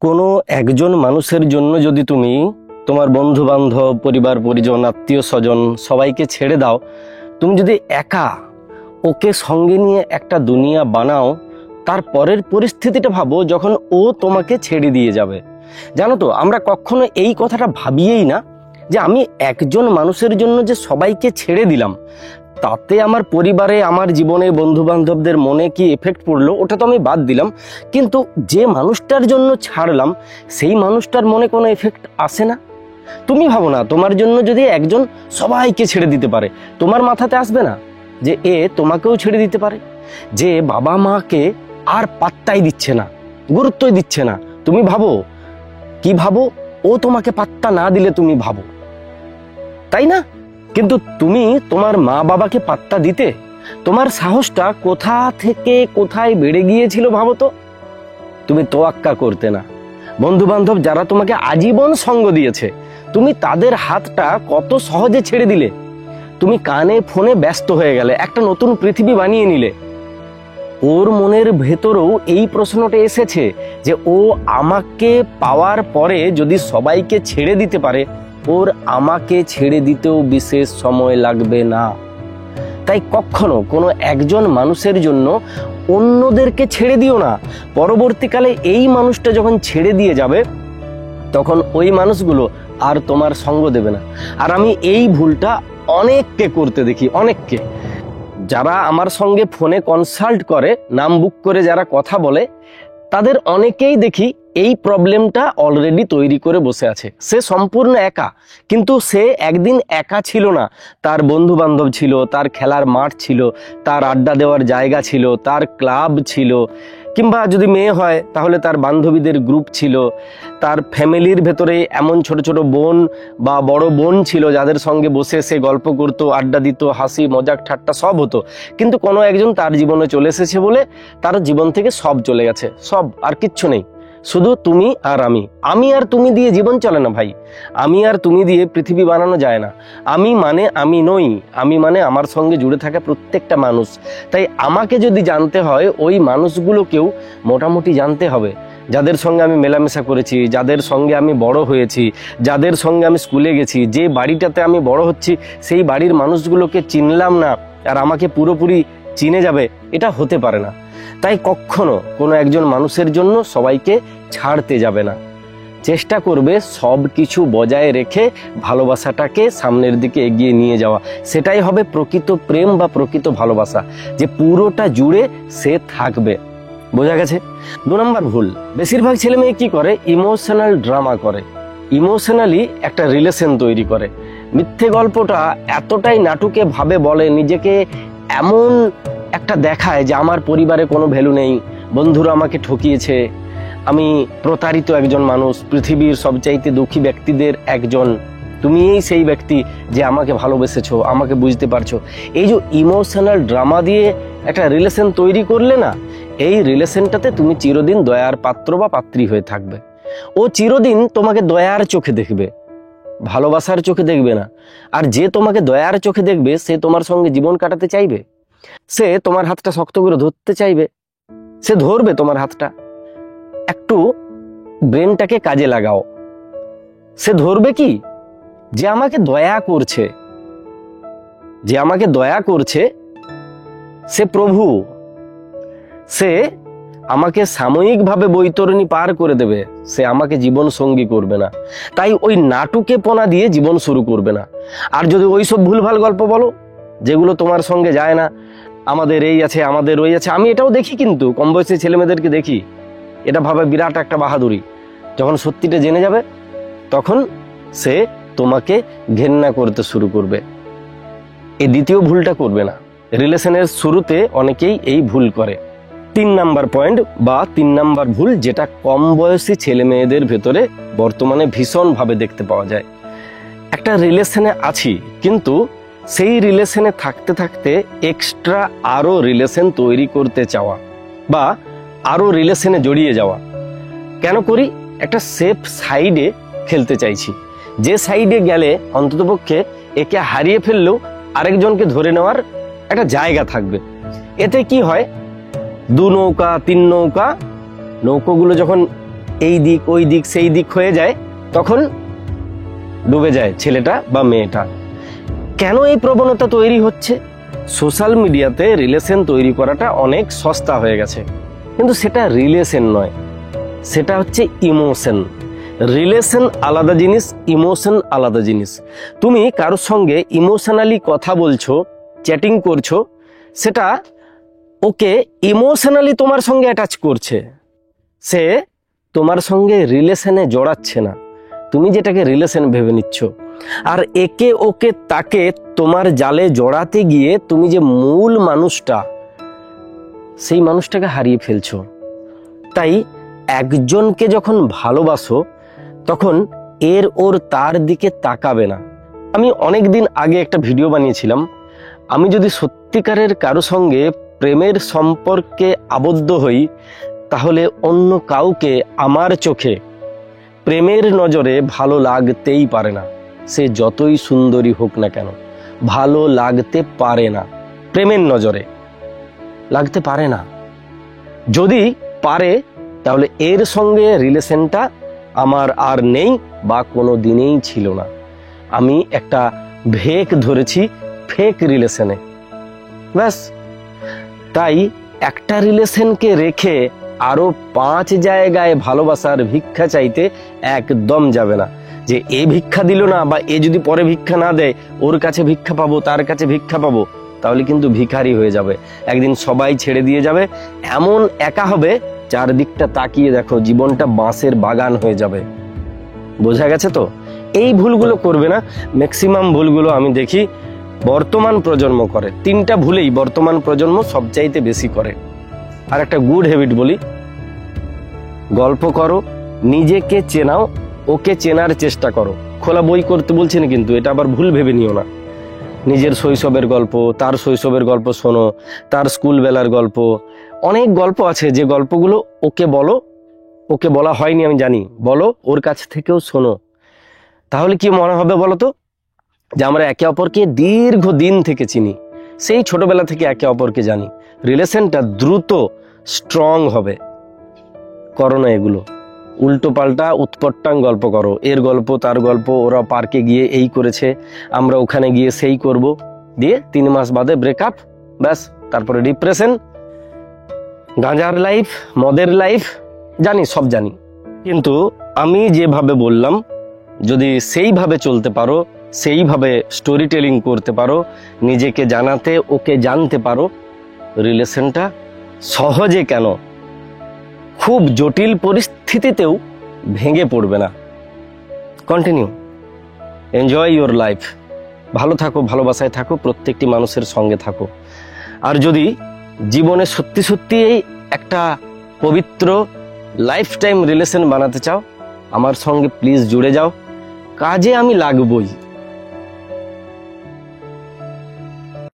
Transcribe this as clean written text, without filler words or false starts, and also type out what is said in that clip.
কোনো একজন মানুষের জন্য যদি তুমি তোমার বন্ধু বান্ধব, পরিবার পরিজন, আত্মীয় স্বজন সবাইকে ছেড়ে দাও, তুমি যদি একা ওকে সঙ্গে নিয়ে একটা দুনিয়া বানাও, তারপরের পরিস্থিতিটা ভাবো যখন ও তোমাকে ছেড়ে দিয়ে যাবে। জানো তো, আমরা কখনো এই কথাটা ভাবিয়েই না যে আমি একজন মানুষের জন্য যে সবাইকে ছেড়ে দিলাম, তাতে আমার পরিবারে, আমার জীবনে, বন্ধু বান্ধবদের মনে কি এফেক্ট পড়লো ওটা তো আমি বাদ দিলাম, কিন্তু যে মানুষটার জন্য ছাড়লাম সেই মানুষটার মনে কোনো এফেক্ট আসে না? তুমি ভাবো না, তোমার জন্য যদি একজন সবাইকে ছেড়ে দিতে পারে, তোমার মাথাতে আসবে না যে এ তোমাকেও ছেড়ে দিতে পারে? যে বাবা মাকে আর পাত্তাই দিচ্ছে না, গুরুত্বই দিচ্ছে না, তুমি ভাবো কি ভাবো? ও তোমাকে পাত্তা না দিলে তুমি ভাবো, তাই না? কিন্তু তুমি তোমার মা বাবাকে পাত্তা দিতে, তোমার সাহসটা কোথা থেকে কোথায় বেড়ে গিয়েছিল ভাবো তো। তুমি তোয়াক্কা করতে না। বন্ধু বান্ধব যারা তোমাকে আজীবন সঙ্গ দিয়েছে, তুমি তাদের হাতটা কত সহজে ছেড়ে দিলে। তুমি কানে ফোনে ব্যস্ত হয়ে গেলে, একটা নতুন পৃথিবী বানিয়ে নিলে। ওর মনের ভেতরেও এই প্রশ্নটা এসেছে যে ও আমাকে পাওয়ার পরে যদি সবাইকে ছেড়ে দিতে পারে, ওর আমাকে ছেড়ে দিতেও বিশেষ সময় লাগবে না। তাই কখনো কোনো একজন মানুষের জন্য অন্যদেরকে ছেড়ে দিও না। পরবর্তীকালে এই মানুষটা যখন ছেড়ে দিয়ে যাবে, তখন ওই মানুষগুলো আর তোমার সঙ্গ দেবে না। আর আমি এই ভুলটা অনেককে করতে দেখি, অনেককে। যারা আমার সঙ্গে ফোনে কনসাল্ট করে, নাম বুক করে যারা কথা বলে, তাদের অনেকেই দেখি এই প্রবলেমটা অলরেডি তৈরি করে বসে আছে। সে সম্পূর্ণ একা, কিন্তু সে একদিন একা ছিল না। তার বন্ধু বান্ধব ছিল, তার খেলার মাঠ ছিল, তার আড্ডা দেওয়ার জায়গা ছিল, তার ক্লাব ছিল, কিংবা যদি মেয়ে হয় তাহলে তার বান্ধবীদের গ্রুপ ছিল, তার ফ্যামিলির ভেতরে এমন ছোট ছোট বোন বা বড় বোন ছিল যাদের সঙ্গে বসে সে গল্প করত, আড্ডা দিত, হাসি মজাক ঠাট্টা সব হতো। কিন্তু কোনো একজন তার জীবনে চলে এসেছে বলে তার জীবন থেকে সব চলে গেছে, সব, আর কিচ্ছু নেই। শুধু তুমি আর আমি আর তুমি দিয়ে জীবন চলে না ভাই। আমি আর তুমি দিয়ে পৃথিবী বানানো যায় না। আমি মানে আমি নই, আমি মানে আমার সঙ্গে জুড়ে থাকা প্রত্যেকটা মানুষ। তাই আমাকে যদি জানতে হয়, ওই মানুষগুলোকেও মোটামুটি জানতে হবে, যাদের সঙ্গে আমি মেলামেশা করেছি, যাদের সঙ্গে আমি বড় হয়েছি, যাদের সঙ্গে আমি স্কুলে গেছি, যে বাড়িটাতে আমি বড় হচ্ছি, সেই বাড়ির মানুষগুলোকে চিনলাম না আর আমাকে পুরোপুরি চিনে যাবে, এটা হতে পারে না। তাই কখনো কোনো একজন মানুষের জন্য সবাইকে ছাড়তে যাবে না। চেষ্টা করবে সব কিছু বজায় রেখে ভালোবাসাটাকে সামনের দিকে এগিয়ে নিয়ে যাওয়া। সেটাই হবে প্রকৃত প্রেম বা প্রকৃত ভালোবাসা, যে পুরোটা জুড়ে সে থাকবে। বোঝা গেছে? 2 নম্বর ভুল, বেশিরভাগ ছেলে মেয়ে কি করে, ইমোশনাল ড্রামা করে, ইমোশনালি একটা রিলেশন তৈরি করে। মিথ্যে গল্পটা এতটাই নাটুকে ভাবে বলে, নিজেকে এমন একটা দেখায় যে আমার পরিবারে কোনো ভ্যালু নেই, বন্ধুরা আমাকে ঠকিয়েছে, আমি প্রতারিত একজন মানুষ, পৃথিবীর সবচাইতে দুঃখী ব্যক্তিদের একজন, তুমিই সেই ব্যক্তি যে আমাকে ভালোবেসেছো, আমাকে বুঝতে পারছো। এই যে ইমোশনাল ড্রামা দিয়ে একটা রিলেশন তৈরি করলে না, এই রিলেশনটাতে তুমি চিরদিন দয়ার পাত্র বা পাত্রী হয়ে থাকবে। ও চিরদিন তোমাকে দয়ার চোখে দেখবে, ভালোবাসার চোখে দেখবে না। আর যে তোমাকে দয়ার চোখে দেখবে, সে তোমার সঙ্গে জীবন কাটাতে চাইবে, সে তোমার হাতটা শক্ত করে ধরতে চাইবে, সে ধরবে তোমার হাতটা। একটু ব্রেনটাকে কাজে লাগাও। সে ধরবে কি, যে আমাকে দয়া করছে, যে আমাকে দয়া করছে সে প্রভু, সে আমাকে সাময়িকভাবে বৈতরণী পার করে দেবে, সে আমাকে জীবন সঙ্গী করবে না। তাই ওই নাটুকে পোনা দিয়ে জীবন শুরু করবে না। আর যদি ওই সব ভুলভাল গল্প বলো যেগুলো তোমার সঙ্গে যায় না, আমাদের এই আছে, আমাদের ওই আছে, আমি এটাও দেখি, কিন্তু কম বয়সী ছেলেমেয়েদেরকে দেখি, এটা ভাবে বিরাট একটা বাহাদুরি। যখন সত্যিটা জেনে যাবে, তখন সে তোমাকে ঘেন্না করতে শুরু করবে। এই দ্বিতীয় ভুলটা করবে না। রিলেশনের শুরুতে অনেকেই এই ভুল করে। 3 নাম্বার পয়েন্ট বা 3 নাম্বার ভুল, যেটা কম বয়সী ছেলে মেয়েদের ভেতরে বর্তমানে ভীষণভাবে দেখতে পাওয়া যায়। একটা রিলেশনে আছি, কিন্তু সেই রিলেশনে থাকতে থাকতে এক্সট্রা আরো রিলেশন তৈরি করতে চাওয়া বা আরো রিলেশনে জড়িয়ে যাওয়া। কেন করি? একটা সেফ সাইডে খেলতে চাইছি, যে সাইডে গেলে অন্ততপক্ষে একে হারিয়ে ফেললেও আরেকজনকে ধরে নেওয়ার একটা জায়গা থাকবে। এতে কি হয়, 2 নৌকা 3 নৌকা, নৌকোগুলো যখন এই দিক ওই দিক সেই দিক হয়ে যায়, তখন ডুবে যায় ছেলেটা বা মেয়েটা। কেন এই প্রবণতা তৈরি হচ্ছে? সোশ্যাল মিডিয়াতে রিলেশন তৈরি করাটা অনেক সস্তা হয়ে গেছে, কিন্তু সেটা রিলেশন নয়, সেটা হচ্ছে ইমোশন। রিলেশন আলাদা জিনিস, ইমোশন আলাদা জিনিস। তুমি কারোর সঙ্গে ইমোশনালি কথা বলছো, চ্যাটিং করছো, সেটা ওকে ইমোশনালি তোমার সঙ্গে অ্যাটাচ করছে, সে তোমার সঙ্গে রিলেশনে জড়াচ্ছে না, তুমি যেটাকে রিলেশন ভেবে নিচ্ছ। আর একে ওকে তাকে তোমার জালে জড়াতে গিয়ে তুমি যে মূল মানুষটা, সেই মানুষটাকে হারিয়ে ফেলছো। তাই একজনকে যখন ভালোবাসো তখন এর ওর তার দিকে তাকাবে না। আমি অনেক দিন আগে একটা ভিডিও বানিয়েছিলাম, আমি যদি সত্যিকারের কারো সঙ্গে প্রেমের সম্পর্কে আবদ্ধ হই, তাহলে অন্য কাউকে আমার চোখে প্রেমের নজরে ভালো লাগতেই পারে না। সে যতই সুন্দরী হোক না কেন, ভালো লাগতে পারে না, প্রেমের নজরে লাগতে পারে না। যদি পারে তাহলে এর সঙ্গে রিলেশনটা আমার আর নেই বা কোনো দিনেই ছিল না। আমি একটা ভেক ধরেছি ফেক রিলেশনে, ব্যাস। তাই একটা রিলেশনকে রেখে আরো 5 জায়গায় ভালোবাসার ভিক্ষা চাইতে একদম যাবে না। যে এ ভিক্ষা দিল না, বা এ যদি পরে ভিক্ষা না দেয়, ওর কাছে ভিক্ষা পাবো, তার কাছে ভিক্ষা পাবো, তাহলে কিন্তু ভিখারি হয়ে যাবে। একদিন সবাই ছেড়ে দিয়ে যাবে, এমন একা হবে, চারদিকটা তাকিয়ে দেখো জীবনটা বাঁশের বাগান হয়ে যাবে। বোঝা গেছে তো? এই ভুলগুলো করবে না। ম্যাক্সিমাম ভুলগুলো আমি দেখি বর্তমান প্রজন্ম করে। 3টা ভুলেই বর্তমান প্রজন্ম সবচাইতে বেশি করে। আর একটা গুড হ্যাবিট বলি, গল্প করো, নিজেকে চেনাও, ওকে চেনার চেষ্টা করো। খোলা বই করতে বলছি না কিন্তু, এটা আবার ভুল ভেবে নিও না। নিজের শৈশবের গল্প, তার শৈশবের গল্প শোনো, তার স্কুল বেলার গল্প, অনেক গল্প আছে যে গল্পগুলো ওকে বলো, ওকে বলা হয়নি আমি জানি, বলো, ওর কাছ থেকেও শোনো। তাহলে কি মনে হবে বলো তো, যে আমরা একে অপরকে দীর্ঘ দিন থেকে চিনি, সেই ছোটবেলা থেকে একে অপরকে জানি, রিলেশনটা দ্রুত স্ট্রং হবে। করো না এগুলো, উল্টো পাল্টা উৎপট্টাং গল্প করো, এর গল্প তার গল্প, ওরা পার্কে গিয়ে এই করেছে, আমরা ওখানে গিয়ে সেই করব, দিয়ে 3 মাস বাদে ব্রেকআপ, ব্যাস। তারপরে ডিপ্রেশন, গাঁজার লাইফ, মদের লাইফ, জানি, সব জানি। কিন্তু আমি যেভাবে বললাম, যদি সেইভাবে চলতে পারো, সেইভাবে স্টোরি টেলিং করতে পারো, নিজেকে জানাতে ওকে জানতে পারো, রিলেশনটা সহজে কেন, খুব জটিল পরিস্থিতিতেও ভেঙে পড়বে না। Continue, enjoy your life. ভালো থাকো, ভালোবাসায় থাকো, প্রত্যেকটি মানুষের সঙ্গে থাকো। আর যদি জীবনে সত্যি সত্যি একটা পবিত্র লাইফ টাইম রিলেশন বানাতে চাও, আমার সঙ্গে প্লিজ জুড়ে যাও। কাজে আমি লাগবই।